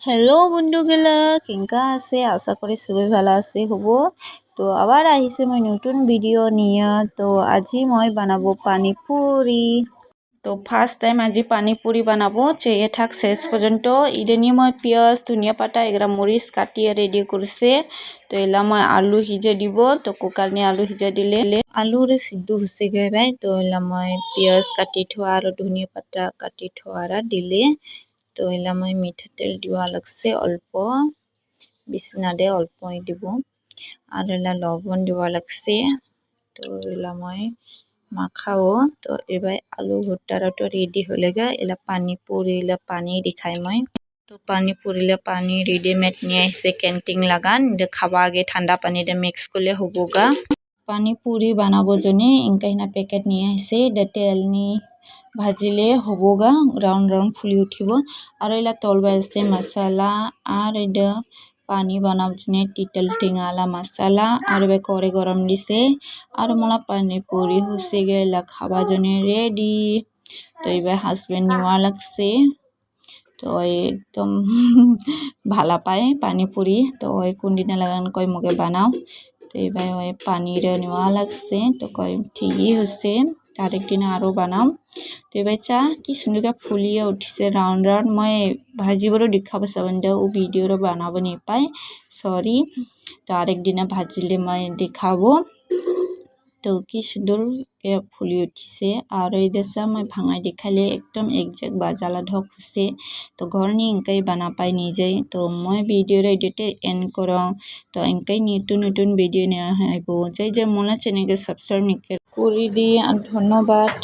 Hello বন্ধুগুলা কেঙ্কা আছে আশা করি সবাই ভালো আছে হব তো আবার আহিছে মই নতুন ভিডিও নিয়ে তো আজি মই বানাবো পানিপুরি তো ফার্স্ট টাইম আজি পানিপুরি বানাবো চেয়ে থাক শেষ পর্যন্ত ইডে নিয়ে মই পিঁয়াজ ধনিয়া পাতা এগুলা মরিচ কাটিয়ে রেডি করছে তো এলা মই আলু সিজে দিব তো কুকার নিয়ে আলু সিজে দিলে আলুরে সিদ্ধ হচ্ছে গে ভাই তো এলা মই পিঁয়াজ কাটি থোৱা আর ধনিয়া পাতা কাটি থোৱা দিলে তো এলা মই মিঠাতেল দিবা লাগছে অল্প বেশি না দে অল্প দিব আর এলা লবণ দিবা লাগছে তো এলা মই মাখাও তো এবার আলু ভুট্টারা তো রেডি হলে গা এলা পানি পুরিলে পানি দেখাই মই তো পানি পুরিলে পানি রেডিমেড নিয়ে আসছে ক্যান্টিন লাগান খাওয়া আগে ঠান্ডা পানি দিয়ে মিক্স করলে হবো গা পানি পুরি বানাবো জন্য ইনকাইনা প্যাকেট নিয়ে আসছে তেল নি ভাজিলে হবো গা রাউন্ড রাউন্ড ফুলি উঠিব আর এলা তলবা আছে মশলা আর এটা পানি বানাবো জন্য টিটল টিঙালা মশলা আর এবার করে গরম দিছে আর মোলা পানি পুরি হচ্ছে গেলা খাওয়া জন্য রেডি তো এবার হাজবেন্ড নেওয়া লাগছে তো একদম ভালা পায় পানিপুরি তো ওই কোনদিনা লাগান কয় মুখে বানাও তো এবার ওই পানির নেওয়া লাগছে তো কয় ঠিকই হচ্ছে আরেকদিন আরও বানাও তো এবার চা কি সুন্দর ফুলিয়ে উঠিছে রাউন্ড রাউন্ড মই ভাজিবৰো দেখাব চাবন্দ ও ভিডিওর বানাব নি পাই সরি তো আরেকদিনা ভাজিলে মই দেখাবো তো কি সুন্দর ফুলি উঠিছে আর এই দেশা মই ভাঙাই দেখালে একদম একজ্যাক্ট বাজালা ঢক হচ্ছে তো ঘর নিয়ে ইনকাই বানা পাই নিজেই তো মই ভিডিওর এডিটে এন্ড করো তো ইনকাই নতুন নতুন ভিডিও নেওয়া হইব যাই যে মোলা চ্যানেলকে সাবস্ক্রাইব করে দি আর ধন্যবাদ।